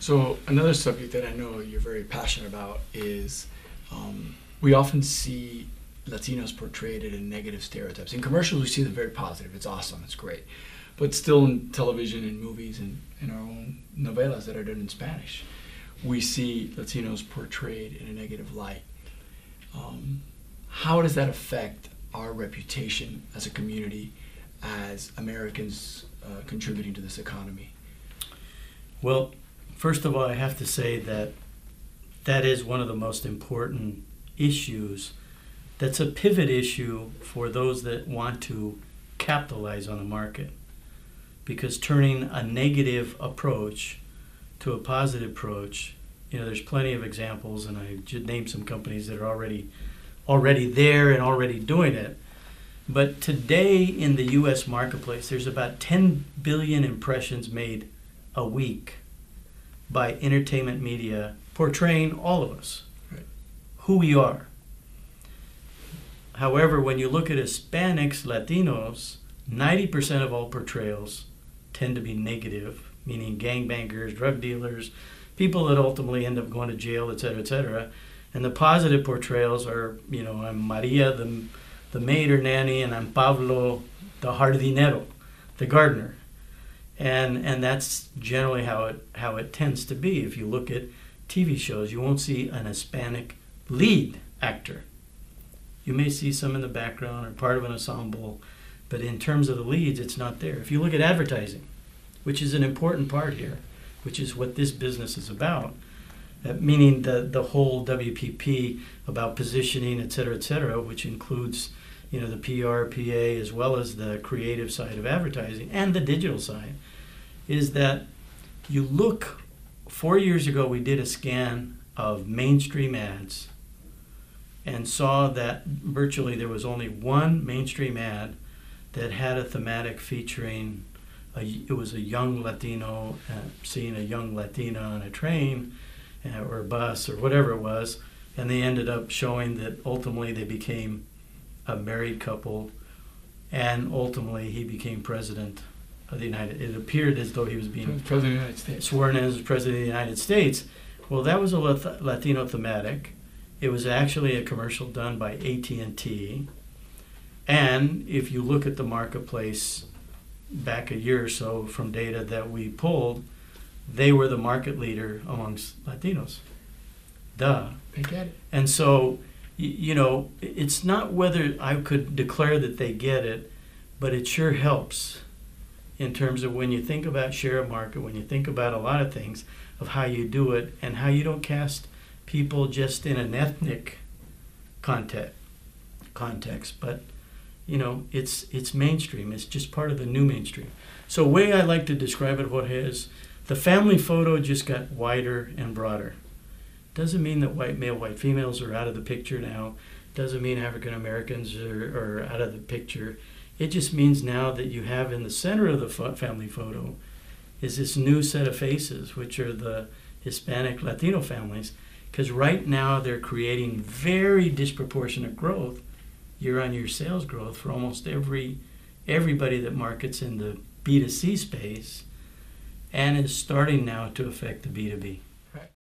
So another subject that I know you're very passionate about is we often see Latinos portrayed in negative stereotypes. In commercials, we see them very positive. It's awesome. It's great. But still in television and movies and in our own novelas that are done in Spanish, we see Latinos portrayed in a negative light. How does that affect our reputation as a community, as Americans contributing to this economy? Well, first of all, I have to say that that is one of the most important issues. That's a pivot issue for those that want to capitalize on the market. Because turning a negative approach to a positive approach, there's plenty of examples, and I should name some companies that are already there and already doing it. But today in the U.S. marketplace, there's about 10 billion impressions made a week by entertainment media portraying all of us, right, who we are. However, when you look at Hispanics, Latinos, 90% of all portrayals tend to be negative, meaning gangbangers, drug dealers, people that ultimately end up going to jail, et cetera, et cetera. And the positive portrayals are, I'm Maria, the maid or nanny, and I'm Pablo, the jardinero, the gardener. And that's generally how it tends to be. If you look at TV shows, you won't see an Hispanic lead actor. You may see some in the background or part of an ensemble, but in terms of the leads, it's not there. If you look at advertising, which is an important part here, which is what this business is about, meaning the whole WPP about positioning, et cetera, which includes the PR, PA, as well as the creative side of advertising and the digital side, is that you look, 4 years ago we did a scan of mainstream ads and saw that virtually there was only one mainstream ad that had a thematic featuring, it was a young Latino seeing a young Latina on a train or a bus or whatever it was, and they ended up showing that ultimately they became a married couple, and ultimately he became president of the it appeared as though he was being President of the United States. Sworn in as president of the United States. Well, that was a Latino thematic. It was actually a commercial done by AT&T. And if you look at the marketplace back a year or so from data that we pulled, they were the market leader amongst Latinos. Duh. They get it. And so, it's not whether I could declare that they get it, but it sure helps in terms of when you think about share of market, when you think about a lot of things, of how you do it and how you don't cast people just in an ethnic context. But, it's mainstream. It's just part of the new mainstream. So the way I like to describe it, Jorge, is the family photo just got wider and broader. Doesn't mean that white male, white females are out of the picture now. Doesn't mean African Americans are out of the picture. It just means now that you have in the center of the family photo is this new set of faces, which are the Hispanic Latino families, because right now they're creating very disproportionate growth, year-on-year sales growth for almost everybody that markets in the B2C space, and is starting now to affect the B2B.